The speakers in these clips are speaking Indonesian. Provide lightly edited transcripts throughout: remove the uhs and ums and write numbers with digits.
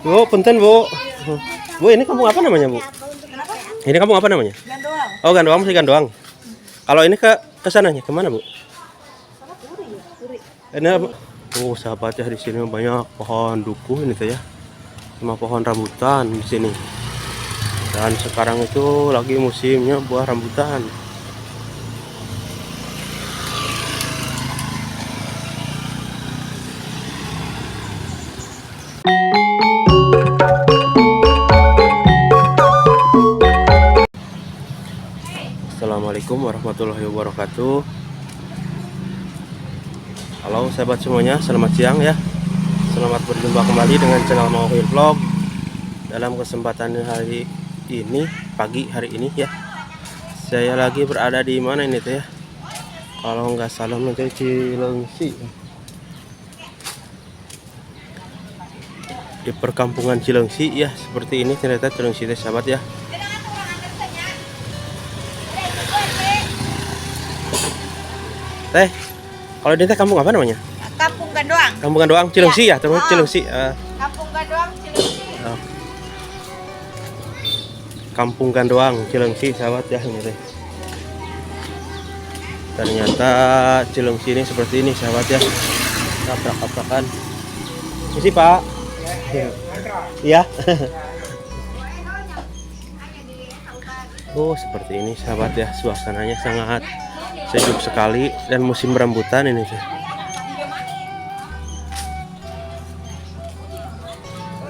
Bu, punten Bu. Bu, ini kampung apa namanya Bu? Ini kampung apa namanya? Gandoang. Oh, Gandoang, masih Gandoang. Kalau ini ke sananya kemana Bu? Puri. Ini apa? Oh, sahabat ya, di sini banyak pohon duku ini tuh ya, sama pohon rambutan di sini. Dan sekarang itu lagi musimnya buah rambutan. Assalamualaikum warahmatullahi wabarakatuh. Halo sahabat semuanya, selamat siang ya. Selamat berjumpa kembali dengan channel Mauhil Vlog. Dalam kesempatan hari ini, pagi hari ini ya, saya lagi berada di mana ini tuh ya? Kalau nggak salah nanti Cilengsi. Di perkampungan Cilengsi ya, seperti ini ternyata Cilengsi teh sahabat ya. Teh, kalau di teh kampung apa namanya? Kampung Gandoang. Kampung Gandoang, Cilengsi ya, terus Cilengsi. Kampung Gandoang Cilengsi. Kampung Gandoang, Cilengsi, sahabat ya ini teh. Ternyata Cilengsi ini seperti ini, sahabat ya. Kaprak-kaprakan. Misi Pak. Iya. Oh, seperti ini, sahabat ya. Suasananya sangat sejuk sekali dan musim rambutan ini sih.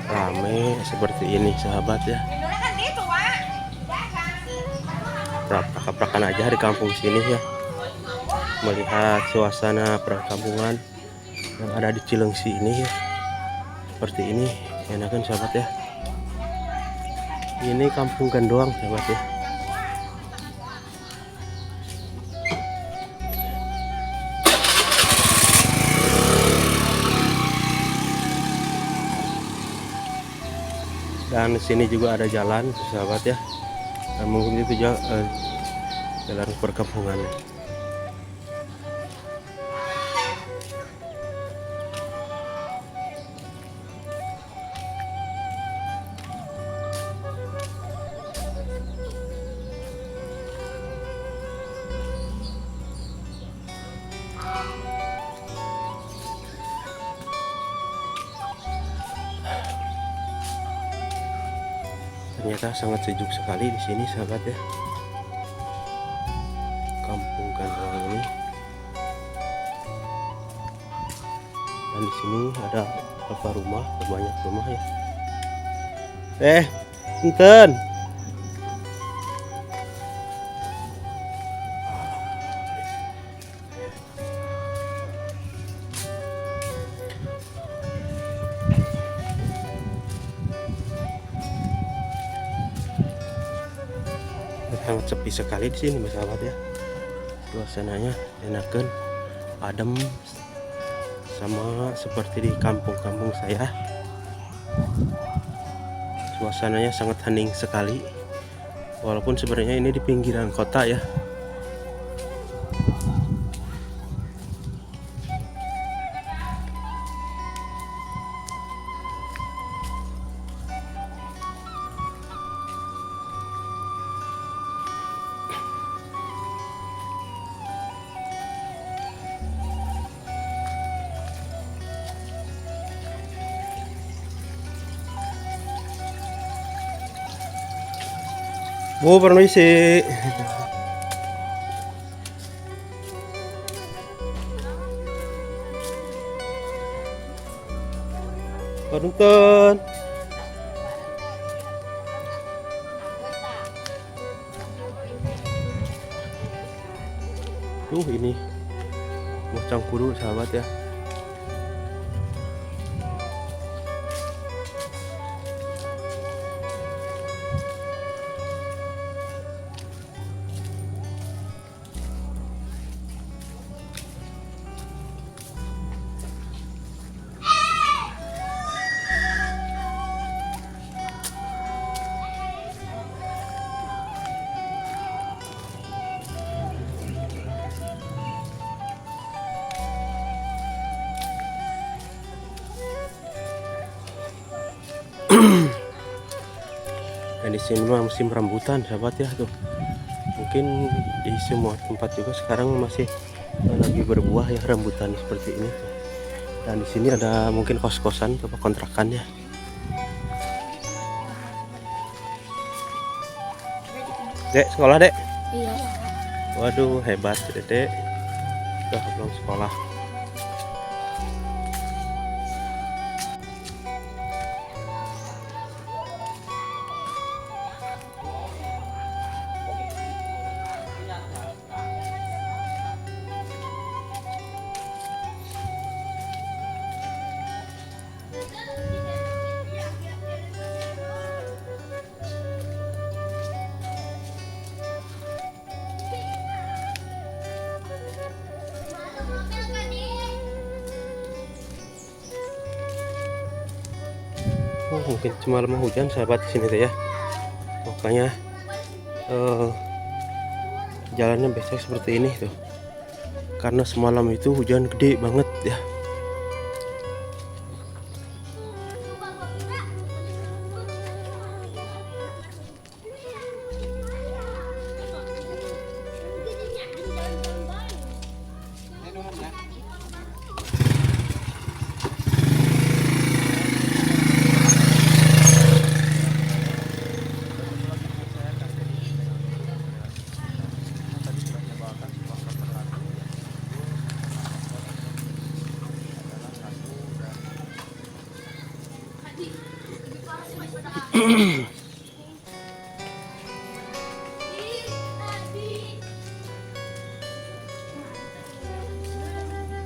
Rame seperti ini, sahabat ya. Kaprak-kaprakan aja di kampung sini ya. Melihat suasana perkampungan yang ada di Cilengsi ini ya. Seperti ini, enakan sahabat ya. Ini kampung Gandoang, sahabat ya. Dan di sini juga ada jalan, sahabat ya. Nah, mungkin itu jalan perkampungan. Ternyata sangat sejuk sekali di sini, sahabat ya. Kampung Gandoang ini. Dan di sini ada beberapa rumah, banyak rumah ya. Punten. Sangat sepi sekali di sini, sahabat ya. Suasananya enakan, adem, sama seperti di kampung-kampung saya. Suasananya sangat hening sekali, walaupun sebenarnya ini di pinggiran kota ya. Bu, permisi. Punten. Ini buah cangkudu, sahabat ya. Dan di sini mah musim rambutan sahabat ya tuh. Mungkin di semua tempat juga sekarang masih lagi berbuah ya rambutan seperti ini tuh. Dan di sini ada mungkin kos-kosan atau kontrakan ya. Dek, sekolah dek? Iya. Waduh hebat dek. Udah belum sekolah. Oh, mungkin semalam hujan sahabat di sini tuh ya. Makanya jalannya becek seperti ini tuh. Karena semalam itu hujan gede banget ya.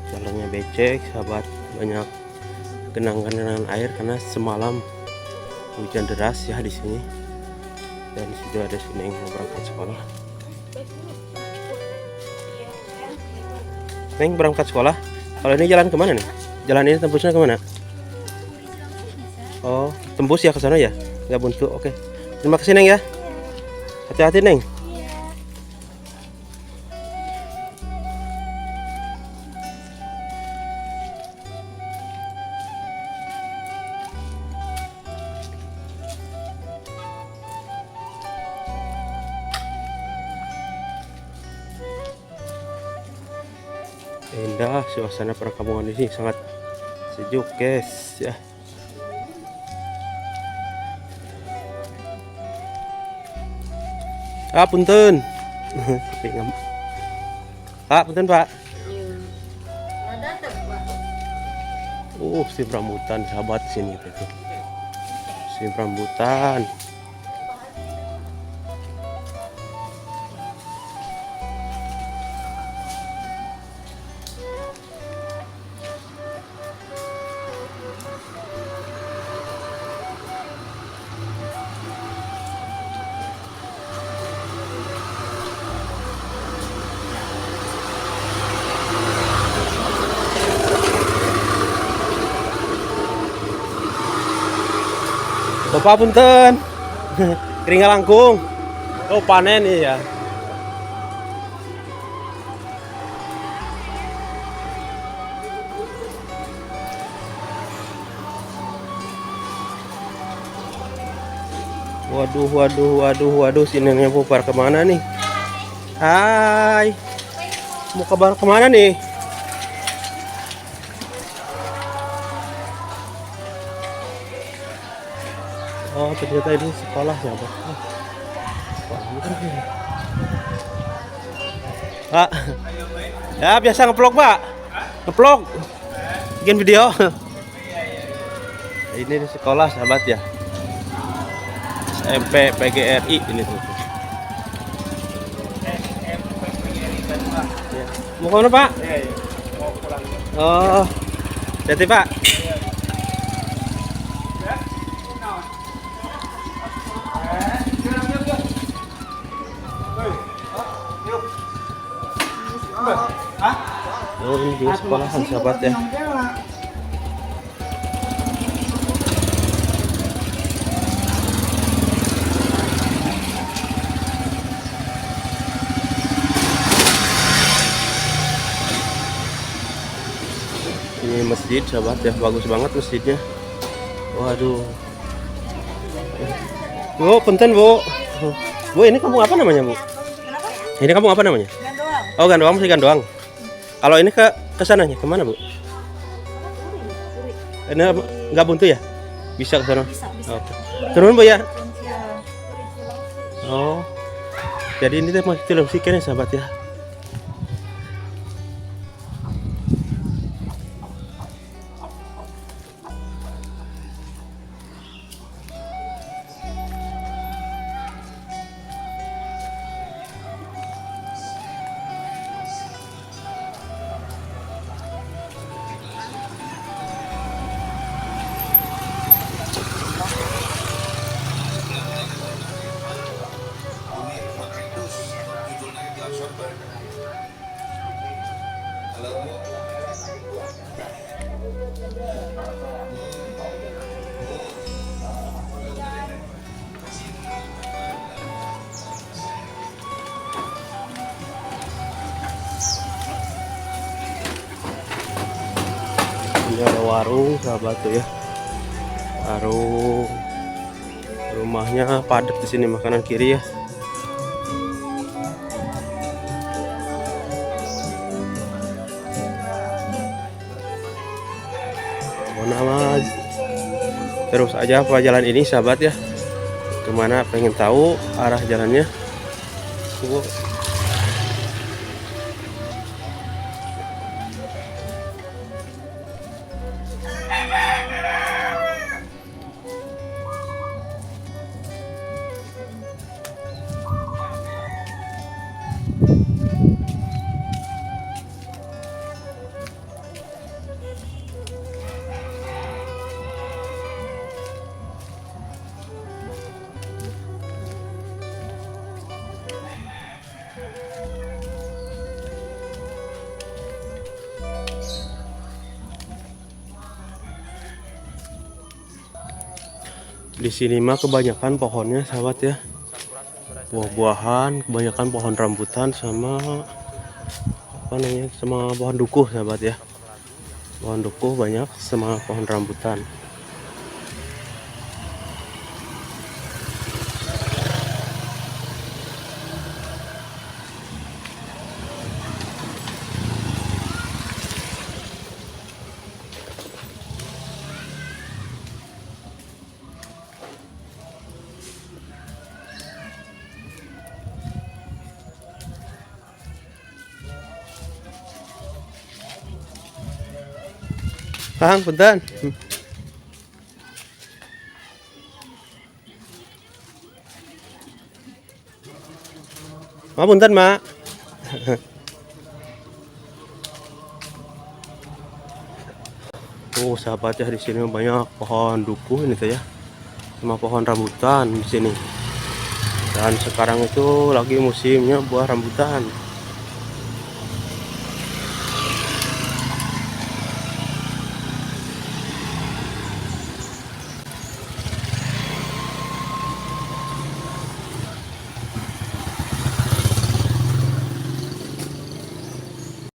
Jalannya becek sahabat, banyak genangan-genangan air karena semalam hujan deras ya di sini. Dan di situ ada Sineng yang berangkat sekolah. Neng berangkat sekolah. Kalau ini jalan kemana nih? Jalan ini tembusnya kemana? Oh, tembus ya ke sana ya? Nggak buntu. Oke. Terima kasih Neng ya. Hati-hati Neng. Indah suasana perkampungan di sini, sangat sejuk guys ya. Punten. Punten Pak. Musim rambutan sahabat sini tuh. Musim rambutan. Bapak punten. Keringat langkung. Oh panen ya. Waduh, sinengnya bubar kemana nih? Hai, mau kabar kemana nih? Oh ternyata ini sekolah ya Pak. Pak, ya biasa ngevlog Pak, ngevlog, bikin video. Ini di sekolah sahabat ya. SMP PGRI ini tuh. Ya. Mau kemana Pak? Mau pulang. Oh, jadi Pak. Oh ini juga sekolahan sahabat ya. Ini masjid sahabat ya, bagus banget masjidnya. Waduh, Bu, punten Bu. Bu, ini kampung apa namanya Bu? Kenapa? Ini kampung apa namanya? Gandoang. Oh, Gandoang, masih Gandoang. Kalau ini ke sananya kemana Bu? Turi. Ini nggak buntu ya? Bisa ke sana? Bisa. Oke. Turun Bu ya? Ya. Oh. Jadi ini teh masih film siken ya sahabat ya. Ini ada warung sahabat tuh ya. Warung. Rumahnya padat di sini, makanan kiri ya. Nama terus aja apa jalan ini sahabat ya, kemana pengen tahu arah jalannya. Di sini mah kebanyakan pohonnya sahabat ya, buah-buahan, kebanyakan pohon rambutan sama apa namanya, sama pohon dukuh sahabat ya. Pohon dukuh banyak sama pohon rambutan. Kang, punten. Punten, Mak. Oh, sahabat ya, di sini banyak pohon dukuh ini tuh ya. Sama pohon rambutan di sini. Dan sekarang itu lagi musimnya buah rambutan.